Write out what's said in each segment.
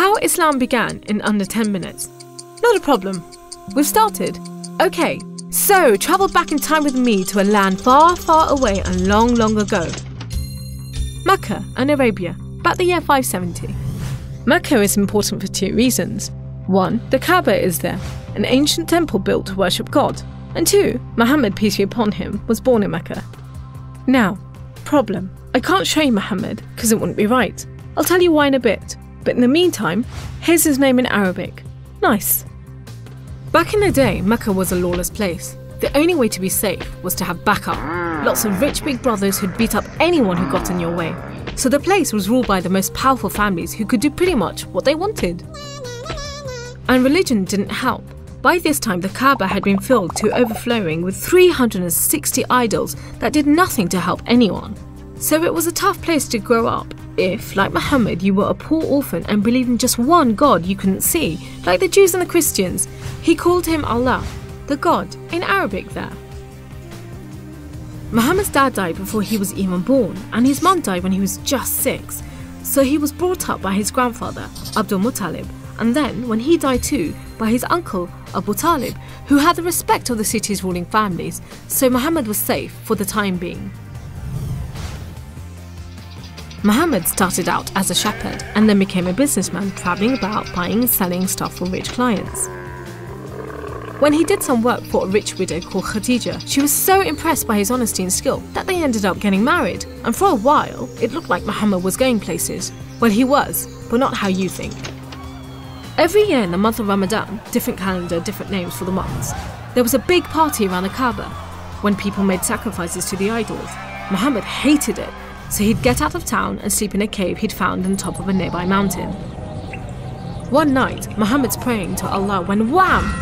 How Islam began in under 10 minutes. Not a problem. We've started. Okay, so travel back in time with me to a land far, far away and long, long ago. Mecca and Arabia, about the year 570. Mecca is important for 2 reasons. 1, the Kaaba is there, an ancient temple built to worship God. And 2, Muhammad, peace be upon him, was born in Mecca. Now, problem. I can't show you Muhammad because it wouldn't be right. I'll tell you why in a bit. But in the meantime, here's his name in Arabic. Nice. Back in the day, Mecca was a lawless place. The only way to be safe was to have backup. Lots of rich big brothers who'd beat up anyone who got in your way. So the place was ruled by the most powerful families who could do pretty much what they wanted. And religion didn't help. By this time, the Kaaba had been filled to overflowing with 360 idols that did nothing to help anyone. So it was a tough place to grow up if, like Muhammad, you were a poor orphan and believed in just one God you couldn't see, like the Jews and the Christians. He called him Allah, the God, in Arabic there. Muhammad's dad died before he was even born, and his mum died when he was just 6. So he was brought up by his grandfather, Abdul Muttalib, and then, when he died too, by his uncle, Abu Talib, who had the respect of the city's ruling families, so Muhammad was safe for the time being. Muhammad started out as a shepherd and then became a businessman, travelling about buying and selling stuff for rich clients. When he did some work for a rich widow called Khadija, she was so impressed by his honesty and skill that they ended up getting married, and for a while it looked like Muhammad was going places. Well, he was, but not how you think. Every year in the month of Ramadan, different calendar, different names for the months, there was a big party around the Kaaba when people made sacrifices to the idols. Muhammad hated it, so he'd get out of town and sleep in a cave he'd found on top of a nearby mountain. One night, Muhammad's praying to Allah when wham!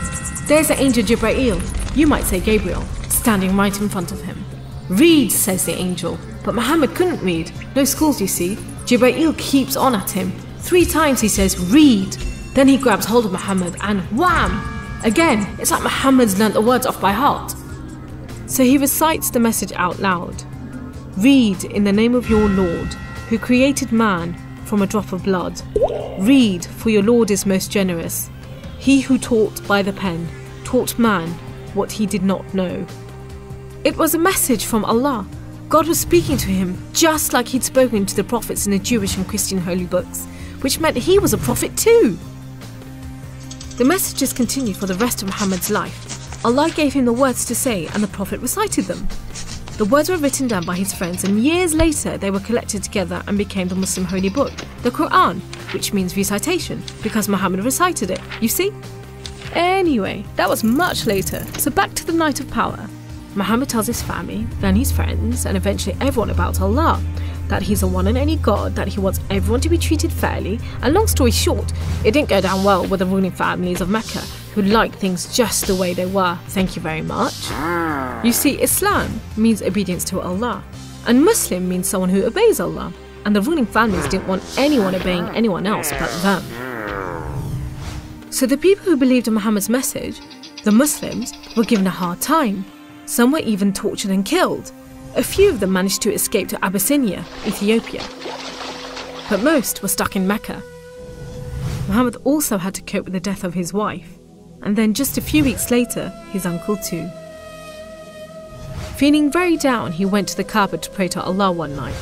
There's the angel Jibreel, you might say Gabriel, standing right in front of him. Read, says the angel, but Muhammad couldn't read. No schools, you see. Jibreel keeps on at him. 3 times he says, read. Then he grabs hold of Muhammad and wham! Again, it's like Muhammad's learnt the words off by heart. So he recites the message out loud. Read in the name of your Lord, who created man from a drop of blood. Read, for your Lord is most generous. He who taught by the pen, taught man what he did not know. It was a message from Allah. God was speaking to him just like he'd spoken to the prophets in the Jewish and Christian holy books, which meant he was a prophet too. The messages continued for the rest of Muhammad's life. Allah gave him the words to say and the Prophet recited them. The words were written down by his friends, and years later they were collected together and became the Muslim holy book, the Quran, which means recitation, because Muhammad recited it, you see? Anyway, that was much later, so back to the night of power. Muhammad tells his family, then his friends, and eventually everyone about Allah, that he's the one and only God, that he wants everyone to be treated fairly, and long story short, it didn't go down well with the ruling families of Mecca, who liked things just the way they were, thank you very much. You see, Islam means obedience to Allah, and Muslim means someone who obeys Allah, and the ruling families didn't want anyone obeying anyone else but them. So the people who believed in Muhammad's message, the Muslims, were given a hard time. Some were even tortured and killed. A few of them managed to escape to Abyssinia, Ethiopia. But most were stuck in Mecca. Muhammad also had to cope with the death of his wife, and then just a few weeks later, his uncle too. Feeling very down, he went to the Kaaba to pray to Allah one night.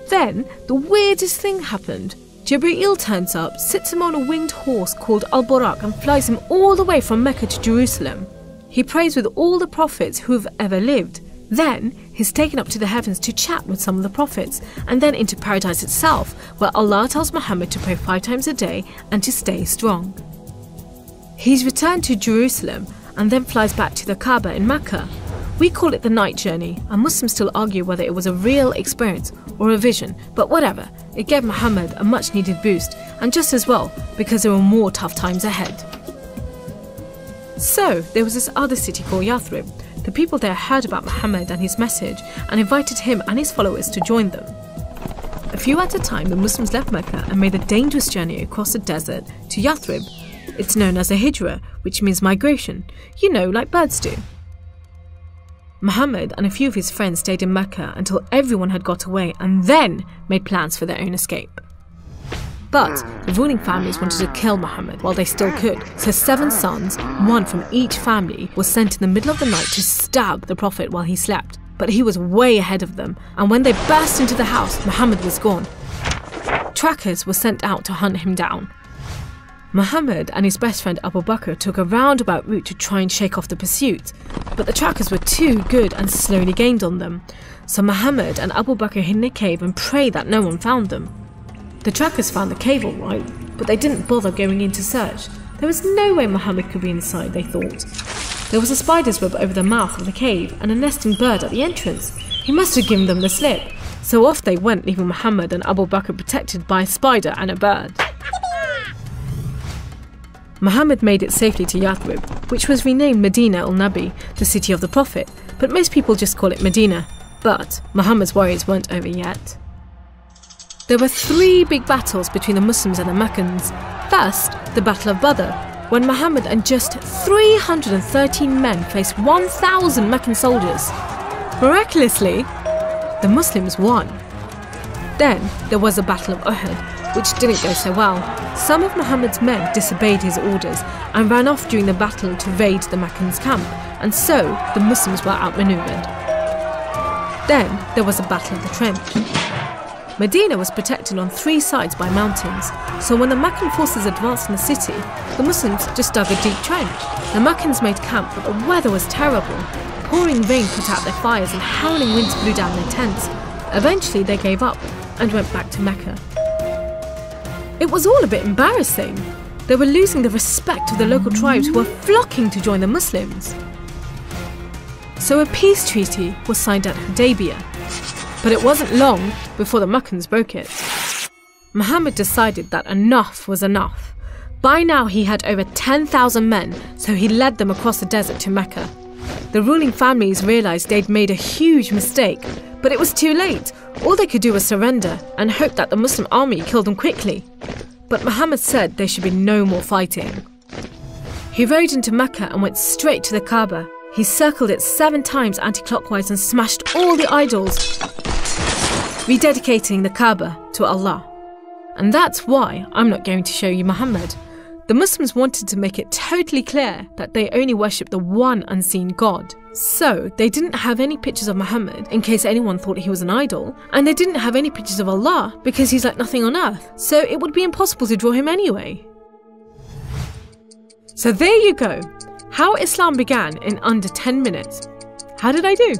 Then, the weirdest thing happened. Jibreel turns up, sits him on a winged horse called Al-Buraq and flies him all the way from Mecca to Jerusalem. He prays with all the prophets who have ever lived. Then, he's taken up to the heavens to chat with some of the prophets, and then into paradise itself, where Allah tells Muhammad to pray 5 times a day and to stay strong. He's returned to Jerusalem and then flies back to the Kaaba in Mecca. We call it the night journey, and Muslims still argue whether it was a real experience or a vision, but whatever, it gave Muhammad a much needed boost, and just as well, because there were more tough times ahead. So, there was this other city called Yathrib. The people there heard about Muhammad and his message and invited him and his followers to join them. A few at a time, the Muslims left Mecca and made a dangerous journey across the desert to Yathrib. It's known as a hijra, which means migration, you know, like birds do. Muhammad and a few of his friends stayed in Mecca until everyone had got away and then made plans for their own escape. But the ruling families wanted to kill Muhammad while they still could, so 7 sons, one from each family, were sent in the middle of the night to stab the Prophet while he slept. But he was way ahead of them, and when they burst into the house, Muhammad was gone. Trackers were sent out to hunt him down. Muhammad and his best friend Abu Bakr took a roundabout route to try and shake off the pursuit, but the trackers were too good and slowly gained on them. So Muhammad and Abu Bakr hid in a cave and prayed that no one found them. The trackers found the cave all right, but they didn't bother going in to search. There was no way Muhammad could be inside, they thought. There was a spider's web over the mouth of the cave and a nesting bird at the entrance. He must have given them the slip. So off they went, leaving Muhammad and Abu Bakr protected by a spider and a bird. Muhammad made it safely to Yathrib, which was renamed Medina al-Nabi, the city of the Prophet, but most people just call it Medina. But Muhammad's worries weren't over yet. There were 3 big battles between the Muslims and the Meccans. First, the Battle of Badr, when Muhammad and just 313 men faced 1,000 Meccan soldiers. Miraculously, the Muslims won. Then there was the Battle of Uhud, which didn't go so well. Some of Muhammad's men disobeyed his orders and ran off during the battle to raid the Meccans' camp, and so the Muslims were outmaneuvered. Then there was the Battle of the Trench. Medina was protected on 3 sides by mountains, so when the Meccan forces advanced in the city, the Muslims just dug a deep trench. The Meccans made camp, but the weather was terrible. Pouring rain put out their fires and howling winds blew down their tents. Eventually they gave up and went back to Mecca. It was all a bit embarrassing. They were losing the respect of the local tribes who were flocking to join the Muslims. So a peace treaty was signed at Hudaybiyah. But it wasn't long before the Meccans broke it. Muhammad decided that enough was enough. By now he had over 10,000 men, so he led them across the desert to Mecca. The ruling families realised they'd made a huge mistake, but it was too late. All they could do was surrender and hope that the Muslim army killed them quickly. But Muhammad said there should be no more fighting. He rode into Mecca and went straight to the Kaaba. He circled it 7 times anti-clockwise and smashed all the idols, rededicating the Kaaba to Allah. And that's why I'm not going to show you Muhammad. The Muslims wanted to make it totally clear that they only worship the one unseen God. So they didn't have any pictures of Muhammad in case anyone thought he was an idol, and they didn't have any pictures of Allah because he's like nothing on earth, so it would be impossible to draw him anyway. So there you go, how Islam began in under 10 minutes. How did I do?